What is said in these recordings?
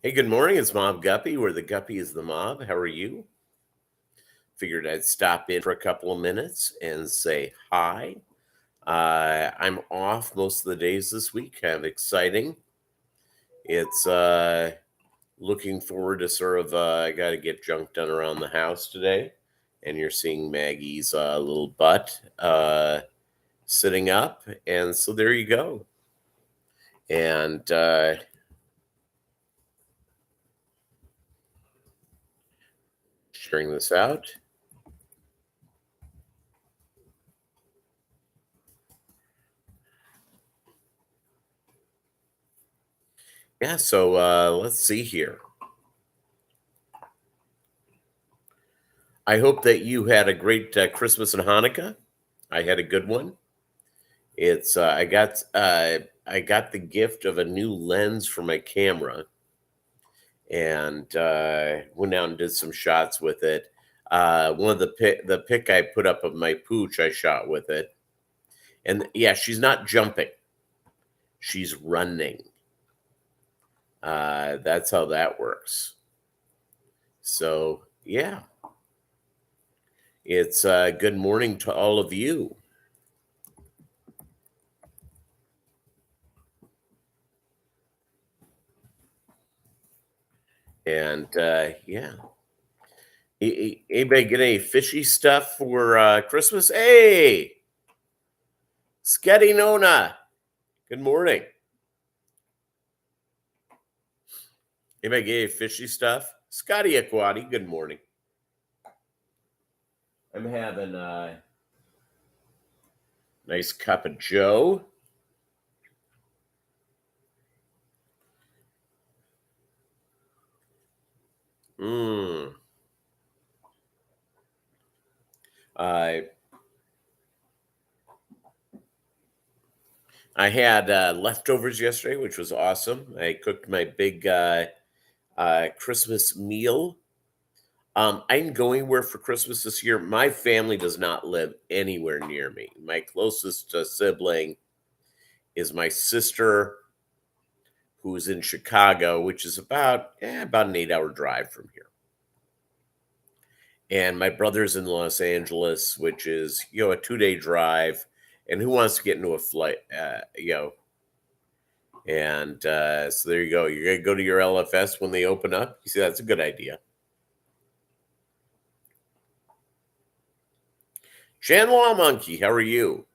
Hey, good morning. It's Mobb Guppy, where the Guppy is the mob. How are you? Figured I'd stop in for a couple of minutes and say hi. I'm off most of the days this week. Kind of exciting. It's looking forward to I got to get junk done around the house today. And you're seeing Maggie's little butt sitting up. And so there you go. And sharing this out. Yeah, so let's see here. I hope that you had a great Christmas and Hanukkah. I had a good one. It's I got the gift of a new lens for my camera, and went out and did some shots with it. One of the pic I put up of my pooch, I shot with it, and yeah, she's not jumping, she's running. That's how that works. So yeah, it's good morning to all of you. And yeah. Anybody get any fishy stuff for Christmas? Hey, Sketty Nona. Good morning. Anybody get any fishy stuff? Scotty Aquati. Good morning. I'm having a nice cup of Joe. Mmm. I had leftovers yesterday, which was awesome. I cooked my big Christmas meal. I didn't go anywhere for Christmas this year. My family does not live anywhere near me. My closest sibling is my sister, who's in Chicago, which is about an 8-hour drive from here. And my brother's in Los Angeles, which is a 2-day drive. And who wants to get into a flight? And so there you go. You're gonna go to your LFS when they open up. You see, that's a good idea. Chanlaw Monkey, how are you?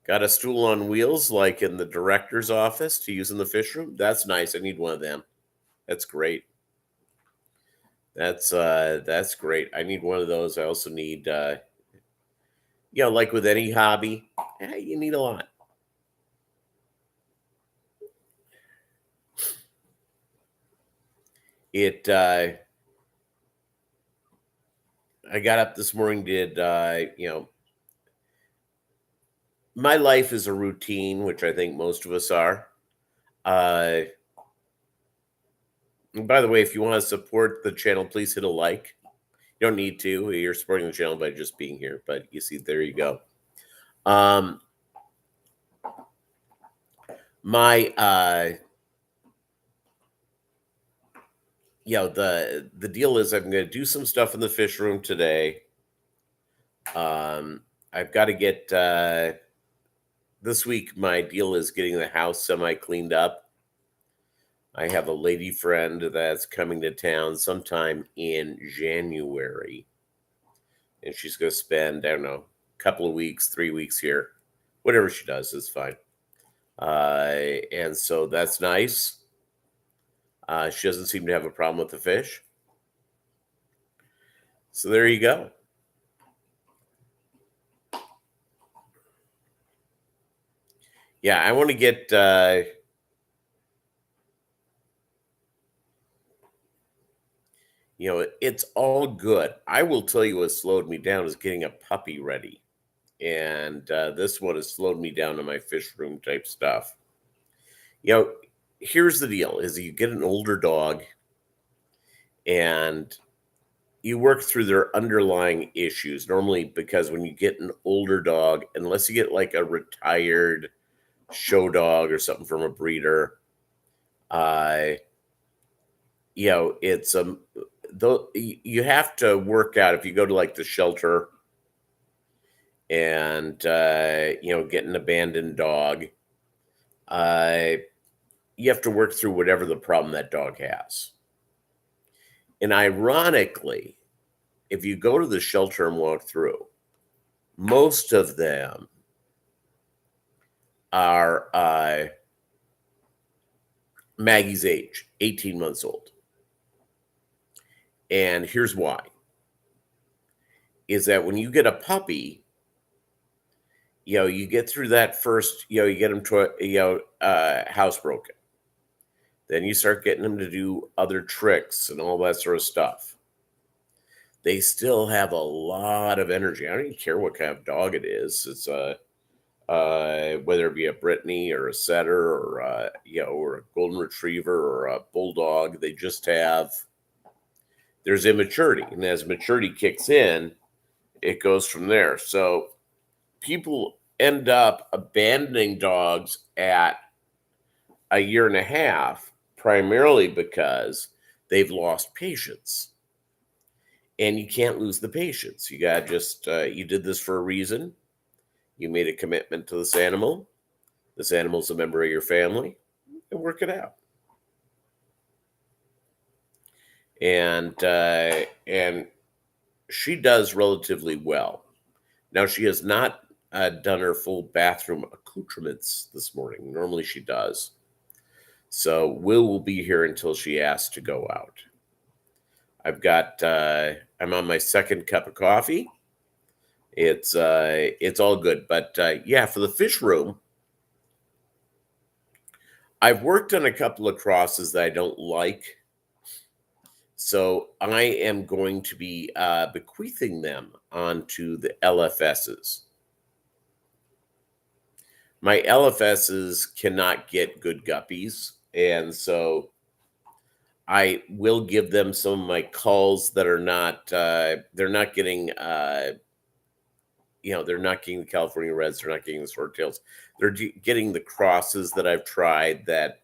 Got a stool on wheels like in the director's office to use in the fish room? That's nice. I need one of them. That's great. That's great. I need one of those. I also need like with any hobby, you need a lot. I got up this morning, my life is a routine, which I think most of us are. And by the way, if you want to support the channel, please hit a like. You don't need to. You're supporting the channel by just being here. But you see, there you go. The deal is I'm going to do some stuff in the fish room today. I've got to get this week. My deal is getting the house semi cleaned up. I have a lady friend that's coming to town sometime in January, and she's going to spend, I don't know, a couple of weeks, 3 weeks here. Whatever she does is fine. And so that's nice. She doesn't seem to have a problem with the fish. So there you go. Yeah, I want to get it's all good. I will tell you what slowed me down is getting a puppy ready. And this one has slowed me down to my fish room type stuff. Here's the deal is you get an older dog and you work through their underlying issues. Normally, because when you get an older dog, unless you get like a retired show dog or something from a breeder, it's though you have to work out if you go to like the shelter and get an abandoned dog. You have to work through whatever the problem that dog has. And ironically, if you go to the shelter and walk through, most of them are Maggie's age, 18 months old. And here's why. Is that when you get a puppy, you get through that first, you get them to housebroken. Then you start getting them to do other tricks and all that sort of stuff. They still have a lot of energy. I don't even care what kind of dog it is. It's whether it be a Brittany or a setter or or a golden retriever or a bulldog. They just have, there's immaturity, and as maturity kicks in, it goes from there. So people end up abandoning dogs at a year and a half, primarily because they've lost patience. And you can't lose the patience. You got just, you did this for a reason. You made a commitment to this animal. This animal's a member of your family, and work it out. And she does relatively well. Now, she has not done her full bathroom accoutrements this morning. Normally she does. So will be here until she asks to go out. I've got, I'm on my second cup of coffee. It's all good. But for the fish room, I've worked on a couple of crosses that I don't like. So I am going to be bequeathing them onto the LFSs. My LFSs cannot get good guppies, and so I will give them some of my culls that are not, they're not getting, they're not getting the California Reds, they're not getting the Swordtails. They're getting the crosses that I've tried that,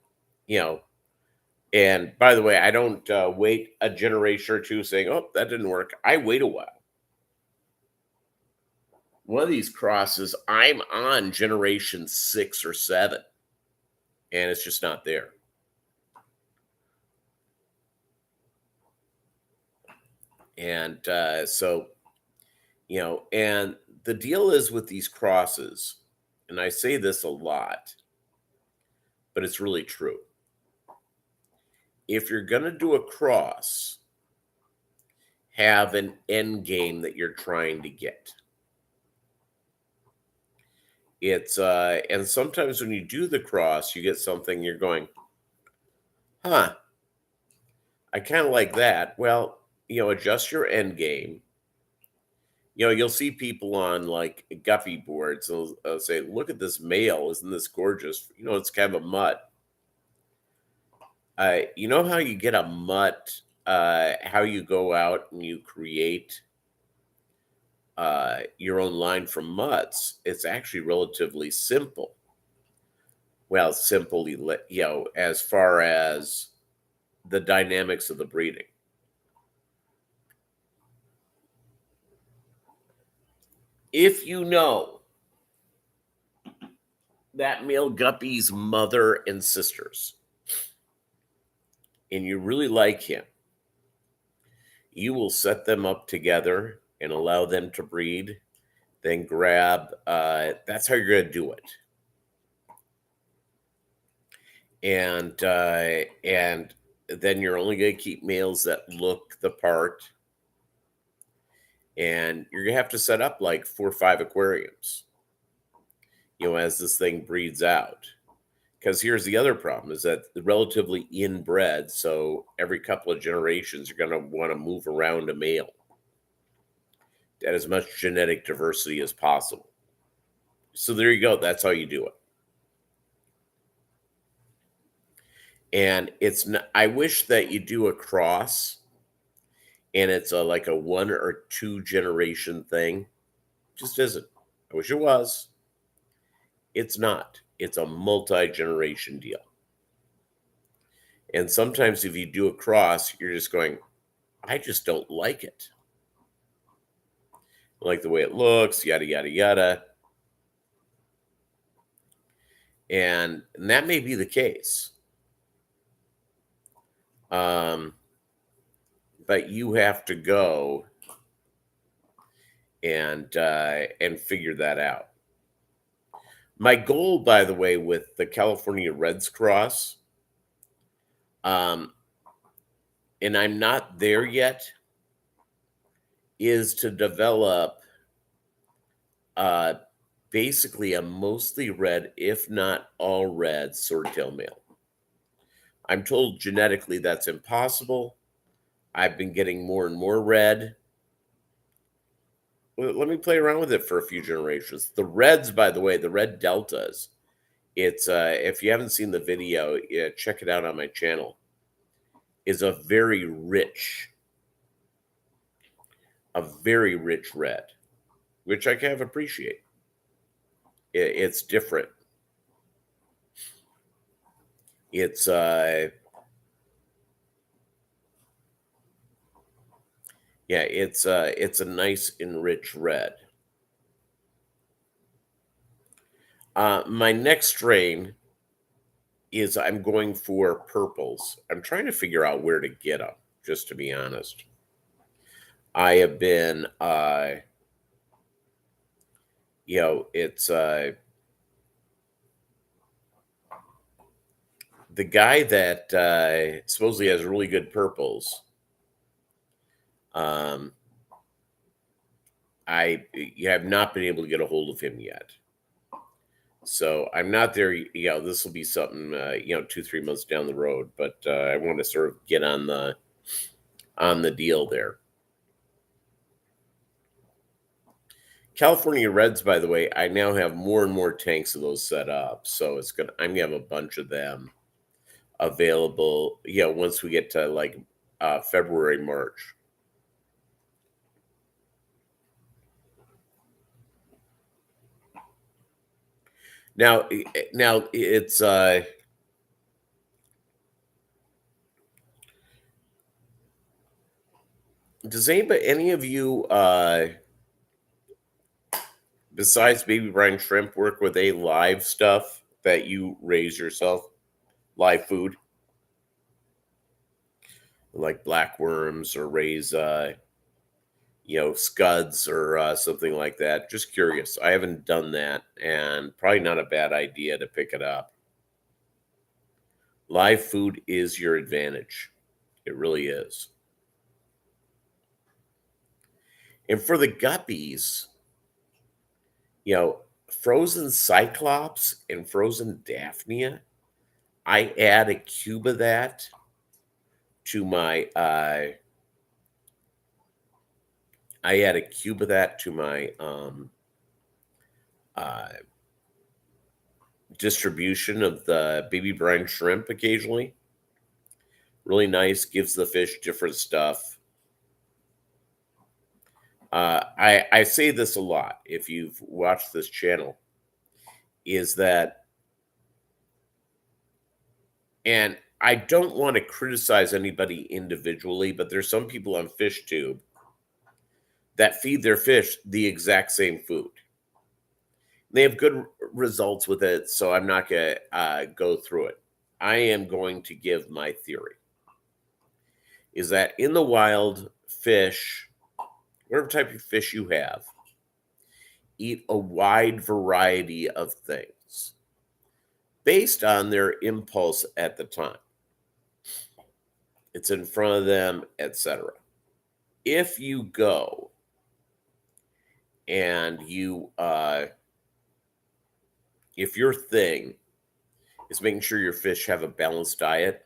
and by the way, I don't wait a generation or two saying, oh, that didn't work. I wait a while. One of these crosses, I'm on generation 6 or 7, and it's just not there. And so, and the deal is with these crosses, and I say this a lot, but it's really true. If you're going to do a cross, have an end game that you're trying to get. It's and sometimes when you do the cross, you get something you're going, I kind of like that. Well, adjust your end game. You'll see people on like Guppy boards. They'll say, look at this male. Isn't this gorgeous? It's kind of a mutt. You know how you get a mutt, how you go out and you create your own line from mutts. It's actually relatively simple. Well, simply, as far as the dynamics of the breeding. If you know that male guppy's mother and sisters, and you really like him, you will set them up together and allow them to breed, then grab, that's how you're going to do it. And then you're only going to keep males that look the part. And you're going to have to set up like 4 or 5 aquariums, as this thing breeds out. Because here's the other problem is that they're relatively inbred. So every couple of generations, you're going to want to move around a male to add as much genetic diversity as possible. So there you go. That's how you do it. And it's not, I wish that you do a cross and it's like a 1 or 2 generation thing. It just isn't. I wish it was. It's not. It's a multi-generation deal. And sometimes if you do a cross, you're just going, I just don't like it. I like the way it looks, yada, yada, yada. And that may be the case. But you have to go and figure that out. My goal, by the way, with the California Reds cross, and I'm not there yet, is to develop basically a mostly red, if not all red, swordtail male. I'm told genetically that's impossible. I've been getting more and more red. Well, let me play around with it for a few generations. The reds, by the way, the red deltas, it's if you haven't seen the video, check it out on my channel, is a very rich red, which I kind of appreciate. It's different. It's yeah, it's a nice enriched red. My next strain is I'm going for purples. I'm trying to figure out where to get them, just to be honest. I have been it's the guy that supposedly has really good purples. I have not been able to get a hold of him yet. So I'm not there. This will be something, 2-3 months down the road, but I want to sort of get on the deal there. California Reds, by the way, I now have more and more tanks of those set up. So I'm gonna have a bunch of them available, once we get to like February, March. Now it's does any of you besides baby brine shrimp work with a live stuff that you raise yourself, live food, like black worms, or raise scuds or something like that? Just curious. I haven't done that, and probably not a bad idea to pick it up. Live food is your advantage. It really is. And for the guppies, frozen cyclops and frozen daphnia, I add a cube of that to my distribution of the baby brine shrimp occasionally. Really nice, gives the fish different stuff. I say this a lot if you've watched this channel, is that, and I don't want to criticize anybody individually, but there's some people on Fishtube that feed their fish the exact same food. They have good results with it, so I'm not going to go through it. I am going to give my theory, is that in the wild, fish, whatever type of fish you have, eat a wide variety of things based on their impulse at the time. It's in front of them, etc. If you go and if your thing is making sure your fish have a balanced diet,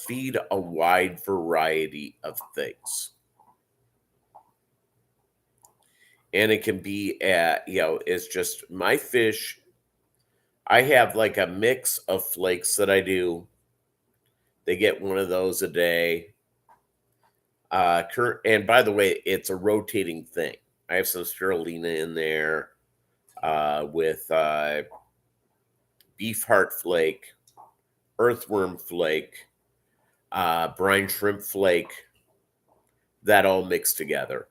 feed a wide variety of things. And it can be, it's just my fish. I have like a mix of flakes that I do. They get one of those a day. And by the way, it's a rotating thing. I have some spirulina in there with beef heart flake, earthworm flake, brine shrimp flake, that all mixed together.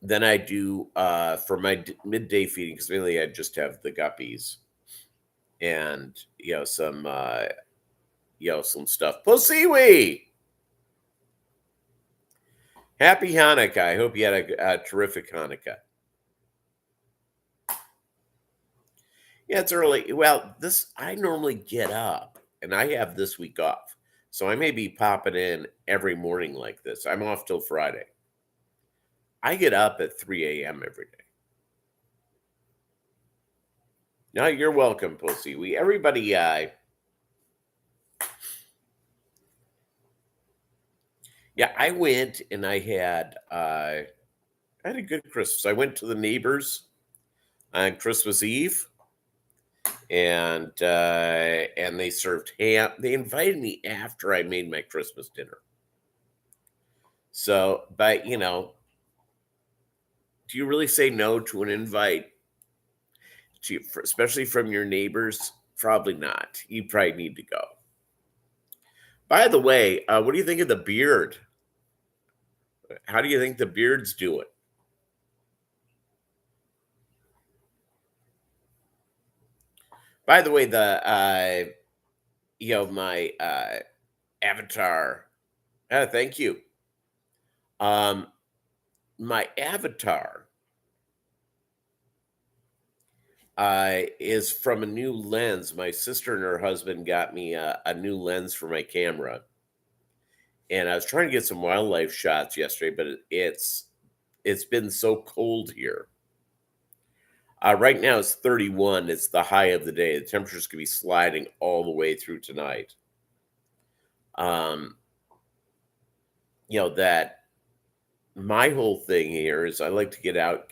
Then I do for my midday feeding, because mainly I just have the guppies and some some stuff. Pussy-wee! Happy Hanukkah. I hope you had a terrific Hanukkah. Yeah, it's early. Well, I normally get up, and I have this week off. So I may be popping in every morning like this. I'm off till Friday. I get up at 3 a.m. every day. No, you're welcome, Pussy. Everybody, yeah, I went and I had a good Christmas. I went to the neighbors on Christmas Eve, and they served ham. They invited me after I made my Christmas dinner. So, but do you really say no to an invite, especially from your neighbors? Probably not. You probably need to go. By the way, what do you think of the beard? How do you think the beard's doing? By the way, my avatar. Thank you. My avatar is from a new lens. My sister and her husband got me a new lens for my camera, and I was trying to get some wildlife shots yesterday, but it's been so cold here. Right now it's 31. It's the high of the day. The temperatures could be sliding all the way through tonight. That my whole thing here is I like to get out,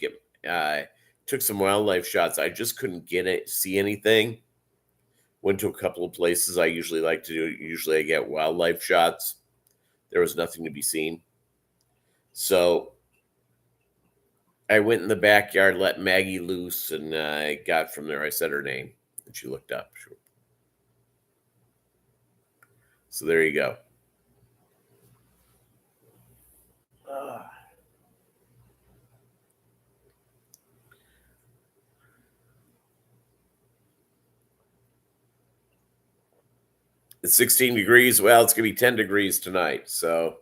took some wildlife shots. I just couldn't see anything. Went to a couple of places I usually like to do. Usually I get wildlife shots. There was nothing to be seen. So I went in the backyard, let Maggie loose, and I got from there. I said her name, and she looked up. So there you go. It's 16 degrees. Well, it's going to be 10 degrees tonight. So,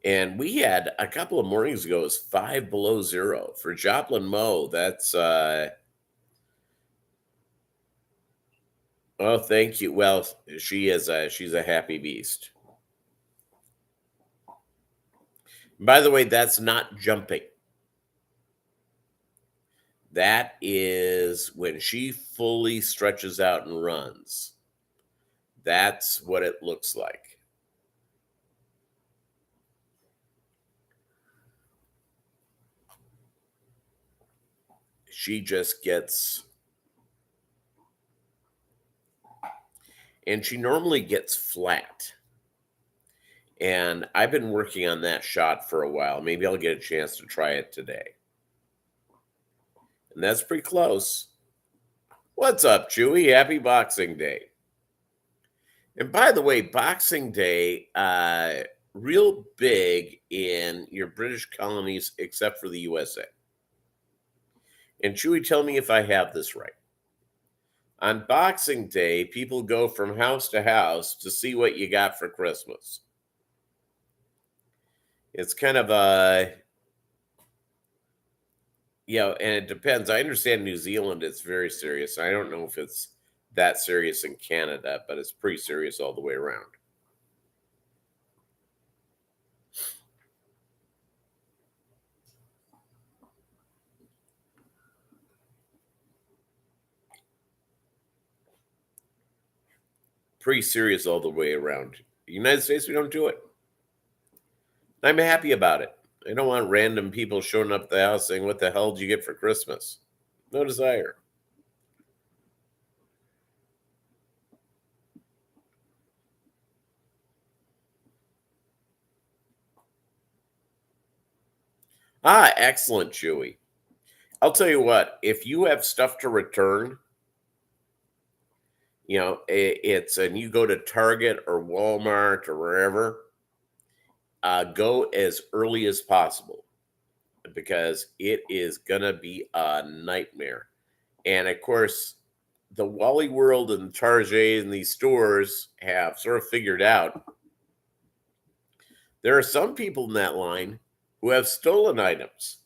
and we had a couple of mornings ago, it was 5 below zero. For Joplin Mo, that's, oh, thank you. Well, she's a happy beast. By the way, that's not jumping. That is when she fully stretches out and runs. That's what it looks like. She just gets, and she normally gets flat. And I've been working on that shot for a while. Maybe I'll get a chance to try it today. And that's pretty close. What's up, Chewy? Happy Boxing Day. And by the way, Boxing Day, real big in your British colonies, except for the USA. And Chewy, tell me if I have this right. On Boxing Day, people go from house to house to see what you got for Christmas. It's kind of and it depends. I understand New Zealand, it's very serious. I don't know if it's that serious in Canada, but it's pretty serious all the way around. Pretty serious all the way around. The United States, we don't do it. I'm happy about it. I don't want random people showing up at the house saying, "What the hell did you get for Christmas?" No desire. Excellent, Chewy. I'll tell you what, if you have stuff to return, and you go to Target or Walmart or wherever, go as early as possible because it is going to be a nightmare. And of course, the Wally World and Target and these stores have sort of figured out there are some people in that line who have stolen items.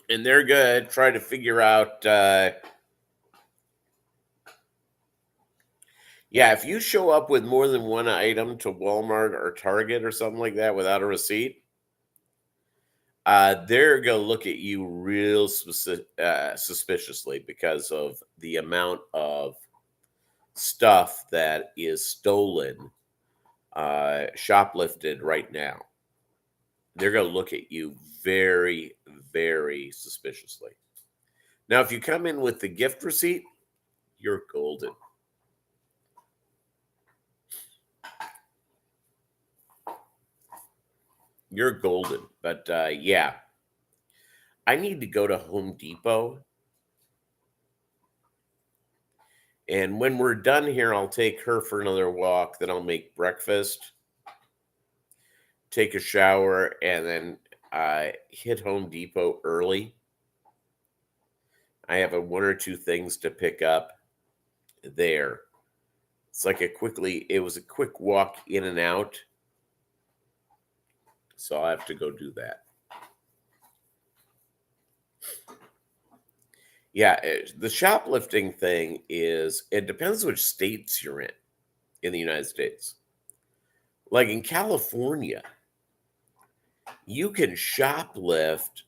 And they're going to try to figure out, if you show up with more than one item to Walmart or Target or something like that without a receipt, they're going to look at you real suspiciously because of the amount of stuff that is stolen, shoplifted right now. They're going to look at you very, very suspiciously. Now, if you come in with the gift receipt, you're golden. You're golden. But I need to go to Home Depot. And when we're done here, I'll take her for another walk. Then I'll make breakfast, take a shower, and then hit Home Depot early. I have one or two things to pick up there. It's like it was a quick walk in and out. So I'll have to go do that. Yeah, the shoplifting thing it depends which states you're in the United States. Like in California, you can shoplift,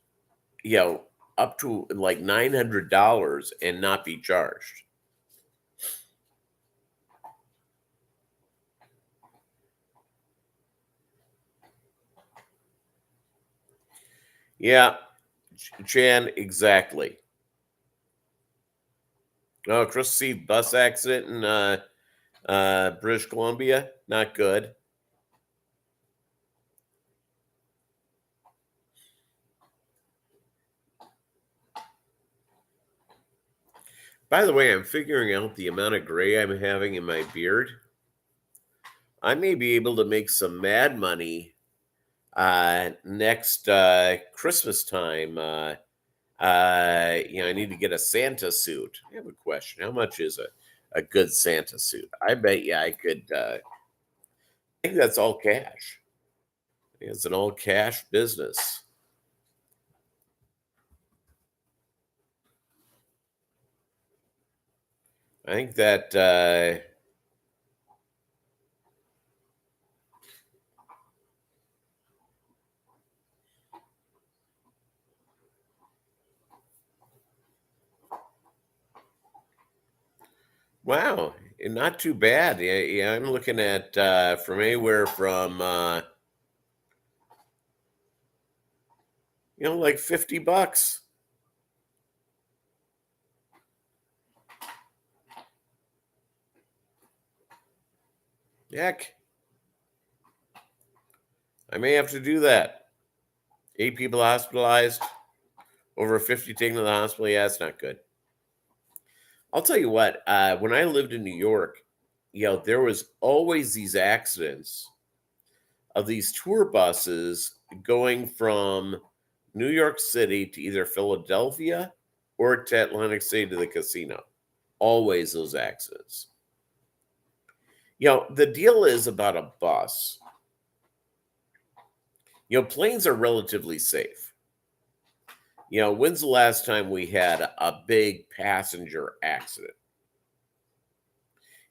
up to like $900 and not be charged. Yeah, Chan, exactly. Oh, Chris, see bus accident in British Columbia, not good. By the way, I'm figuring out the amount of gray I'm having in my beard. I may be able to make some mad money next Christmas time. I need to get a Santa suit. I have a question. How much is a good Santa suit? I bet you I could. I think that's all cash. It's an all cash business. I think that wow, not too bad. Yeah, I'm looking at from anywhere from like $50. Heck, I may have to do that. 8 people hospitalized, over 50 taken to the hospital. Yeah, it's not good. I'll tell you what, when I lived in New York, there was always these accidents of these tour buses going from New York City to either Philadelphia or to Atlantic City to the casino. Always those accidents. The deal is about a bus. Planes are relatively safe. When's the last time we had a big passenger accident?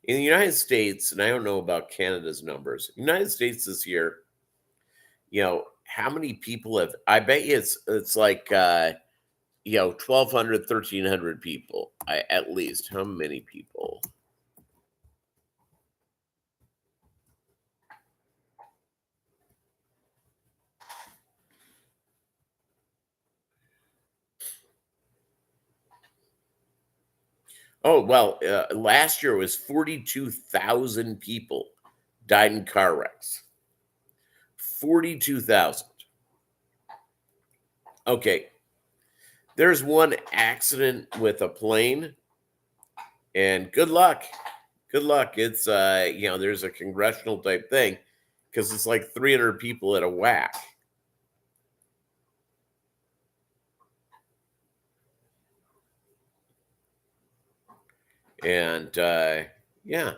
In the United States, and I don't know about Canada's numbers, United States this year, how many people have, I bet you it's like, 1,200, 1,300 people, at least. How many people? Oh, well, last year was 42,000 people died in car wrecks. 42,000. Okay, there's one accident with a plane, and good luck. Good luck. It's there's a congressional type thing because it's like 300 people at a whack. And yeah,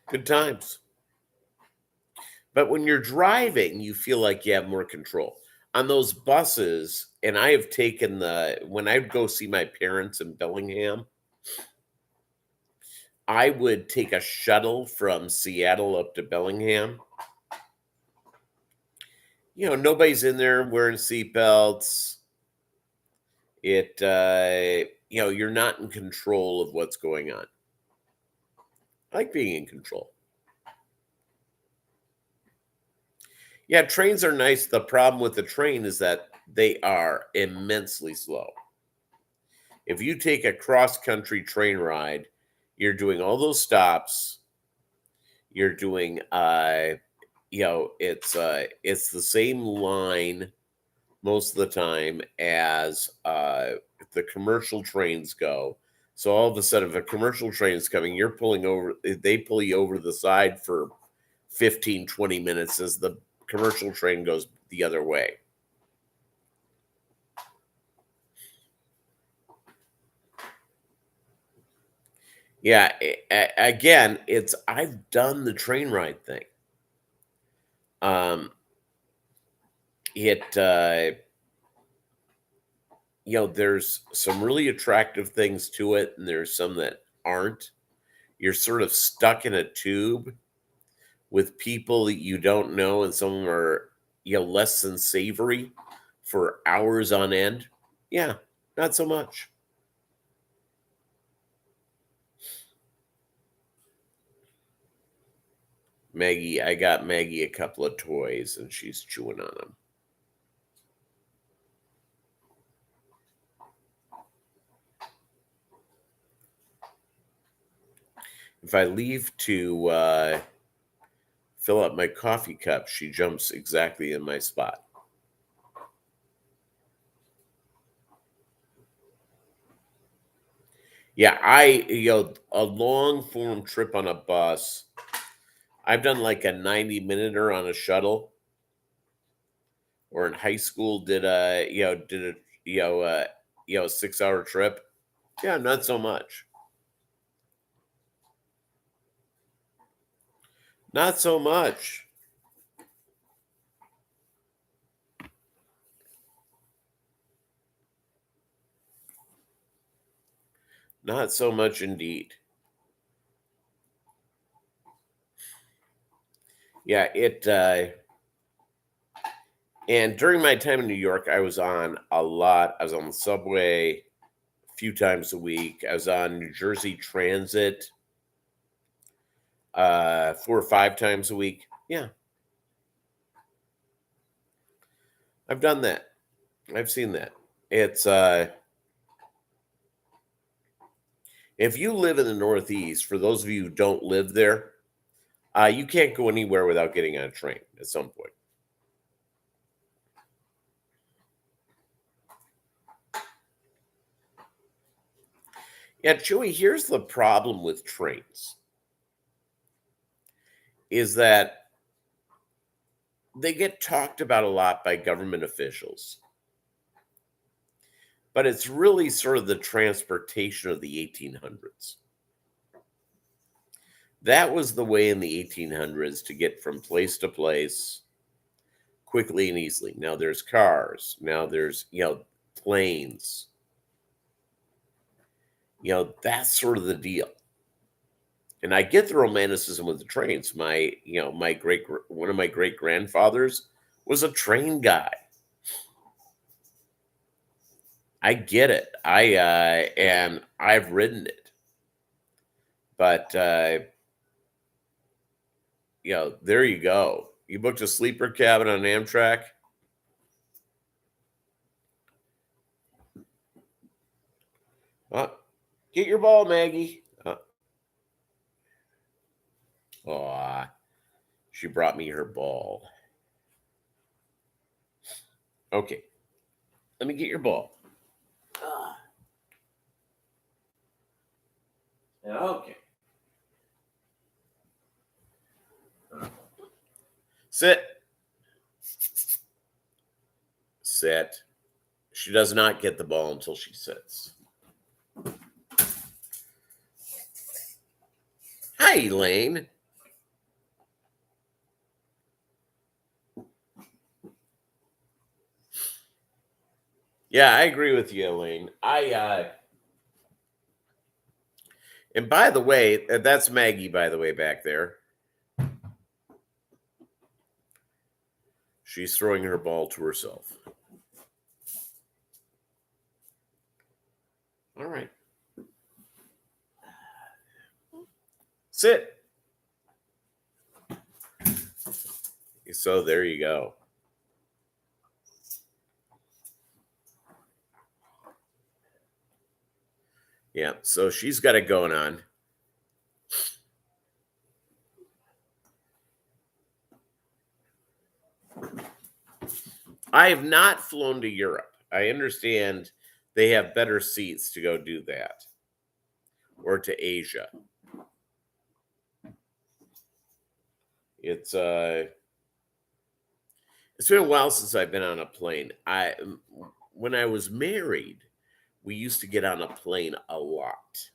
good times. But when you're driving, you feel like you have more control. On those buses, and I have taken when I go see my parents in Bellingham, I would take a shuttle from Seattle up to Bellingham. Nobody's in there wearing seatbelts. You're not in control of what's going on. I like being in control. Yeah, trains are nice. The problem with the train is that they are immensely slow. If you take a cross-country train ride, you're doing all those stops. You're doing, it's the same line most of the time as the commercial trains go. So all of a sudden, if a commercial train is coming, you're pulling over, they pull you over to the side for 15, 20 minutes as the commercial train goes the other way. Yeah, again, I've done the train ride thing. Um, it there's some really attractive things to it, and there's some that aren't. You're sort of stuck in a tube with people that you don't know, and some of them are less than savory for hours on end. Yeah, not so much. I got Maggie a couple of toys, and she's chewing on them. If I leave to fill up my coffee cup, she jumps exactly in my spot. Yeah, a long form trip on a bus. I've done like a 90-minute on a shuttle, or in high school did a 6-hour trip. Yeah, not so much. Not so much. Not so much indeed. Yeah, and during my time in New York, I was on a lot. I was on the subway a few times a week. I was on New Jersey Transit 4 or 5 times a week. Yeah, I've done that. I've seen that. It's if you live in the Northeast, for those of you who don't live there, you can't go anywhere without getting on a train at some point. Yeah, Chewy, here's the problem with trains is that they get talked about a lot by government officials, but it's really sort of the transportation of the 1800s. That was the way in the 1800s to get from place to place quickly and easily. Now there's cars. Now there's, planes. That's sort of the deal. And I get the romanticism with the trains. One of my great grandfathers was a train guy. I get it. And I've ridden it. But there you go. You booked a sleeper cabin on Amtrak. Get your ball, Maggie. Aw, she brought me her ball. Okay, let me get your ball. Okay. Sit. Sit. She does not get the ball until she sits. Hi, Elaine. Yeah, I agree with you, Elaine. And by the way, that's Maggie, by the way, back there. She's throwing her ball to herself. All right. Sit. So there you go. Yeah, so she's got it going on. I have not flown to Europe. I understand they have better seats to go do that, or to Asia. It's been a while since I've been on a plane. When I was married, we used to get on a plane a lot,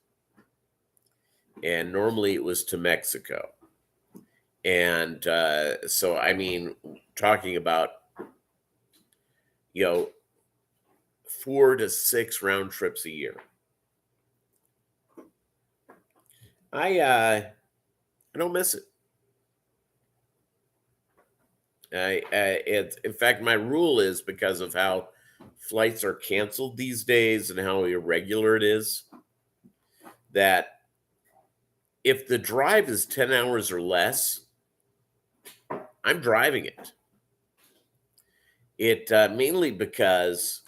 and normally it was to Mexico. And so, I mean, talking about 4 to 6 round trips a year. I don't miss it. In fact, my rule is, because of how flights are canceled these days and how irregular it is, that if the drive is 10 hours or less, I'm driving it. It mainly because,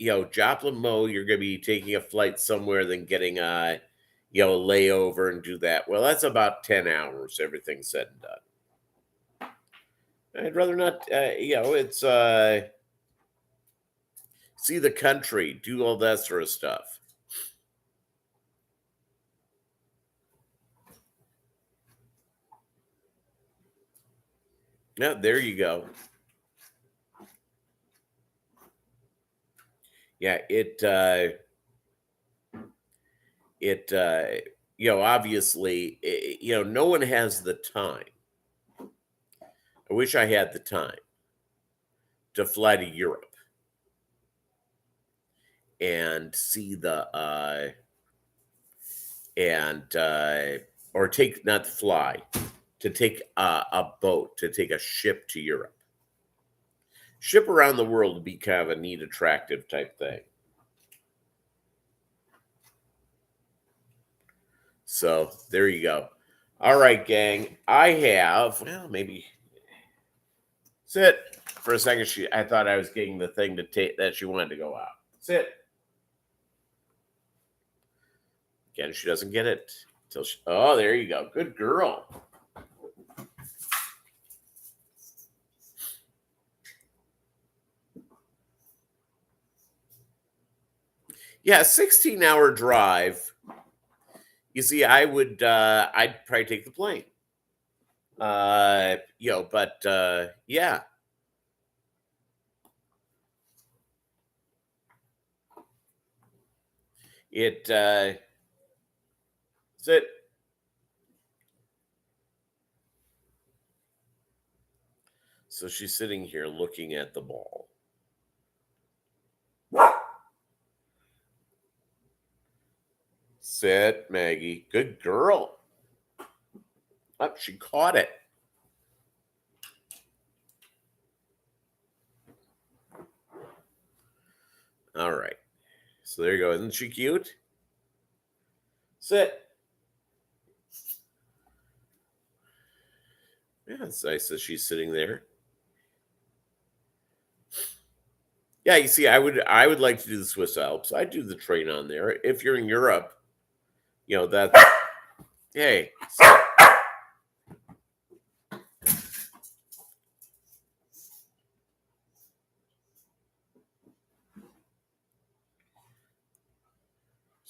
Joplin Mo, you're going to be taking a flight somewhere, then getting a layover and do that. Well, that's about 10 hours, everything said and done. I'd rather not, it's see the country, do all that sort of stuff. Yeah, there you go. Yeah, obviously, no one has the time. I wish I had the time to fly to Europe and see or take, not fly, to take a boat, to take a ship to Europe. Ship around the world would be kind of a neat, attractive type thing. So there you go. All right, gang. I have, well, maybe sit for a second. I thought I was getting the thing to take that she wanted to go out. Sit. Again, she doesn't get it until she. Oh, there you go. Good girl. Yeah, 16-hour drive. You see, I'd probably take the plane. But yeah. Sit. So she's sitting here looking at the ball. Sit, Maggie. Good girl. Oh, she caught it. All right. So there you go. Isn't she cute? Sit. Yeah, it's nice that she's sitting there. Yeah, you see, I would like to do the Swiss Alps. I'd do the train on there. If you're in Europe, that's hey.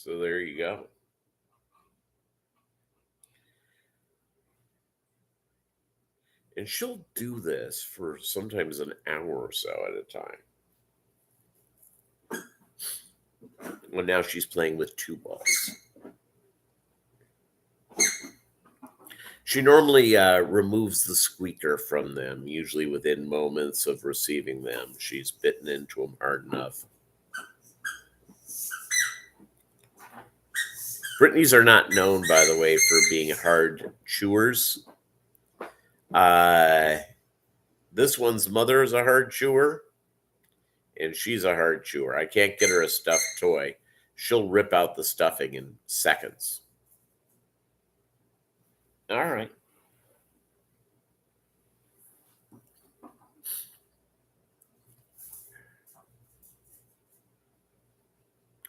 So there you go. And she'll do this for sometimes an hour or so at a time. Well, now she's playing with 2 balls. She normally removes the squeaker from them, usually within moments of receiving them. She's bitten into them hard enough. Brittany's are not known, by the way, for being hard chewers. This one's mother is a hard chewer, and she's a hard chewer. I can't get her a stuffed toy. She'll rip out the stuffing in seconds. All right.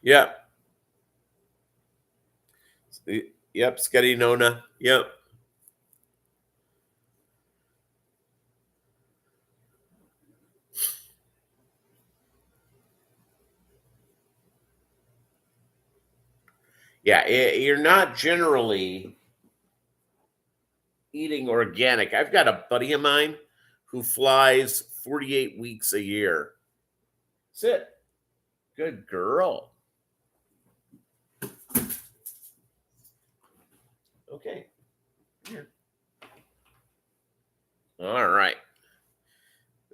Yep. Yep, Sketty Nona. Yep. Yeah, you're not generally eating organic. I've got a buddy of mine who flies 48 weeks a year. Sit. Good girl. Okay. Here. All right.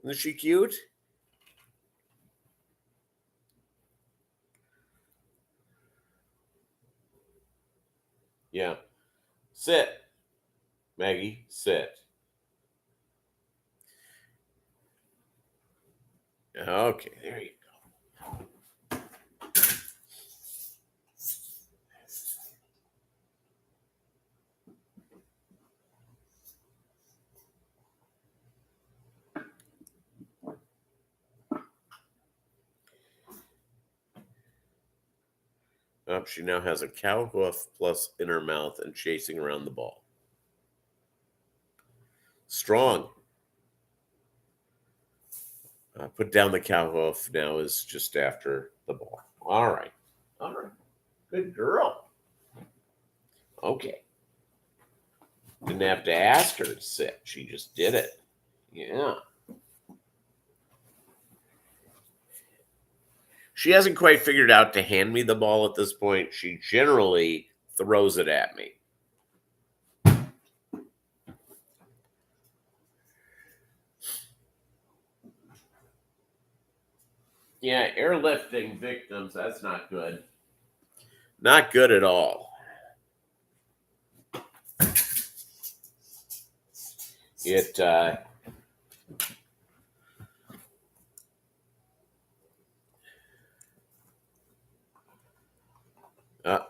Isn't she cute? Yeah. Sit. Maggie, sit. Okay, there you go. Oh, she now has a cow hoof plus in her mouth and chasing around the ball. Strong. Put down the cow hoof now is just after the ball. All right. All right. Good girl. Okay. Didn't have to ask her to sit. She just did it. Yeah. She hasn't quite figured out to hand me the ball at this point. She generally throws it at me. Yeah, airlifting victims, that's not good. Not good at all.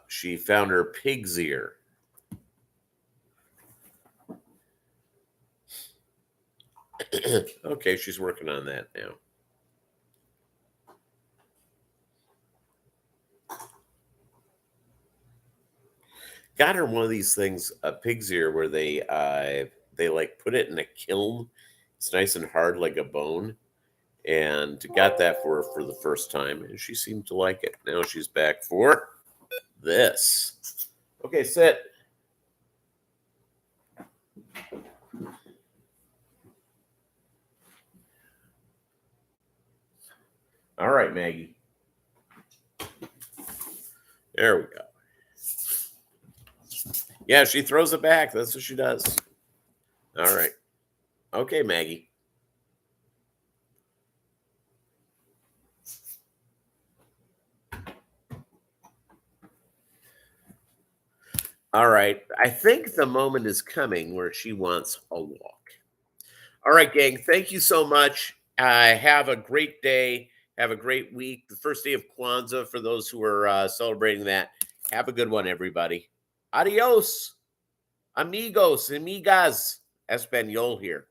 She found her pig's ear. Okay, she's working on that now. Got her one of these things, a pig's ear, where they like put it in a kiln. It's nice and hard like a bone. And got that for her for the first time, and she seemed to like it. Now she's back for this. Okay, sit. All right, Maggie. There we go. Yeah, she throws it back. That's what she does. All right. Okay, Maggie. All right. I think the moment is coming where she wants a walk. All right, gang. Thank you so much. Have a great day. Have a great week. The first day of Kwanzaa for those who are celebrating that. Have a good one, everybody. Adios, amigos, amigas. Espanol here.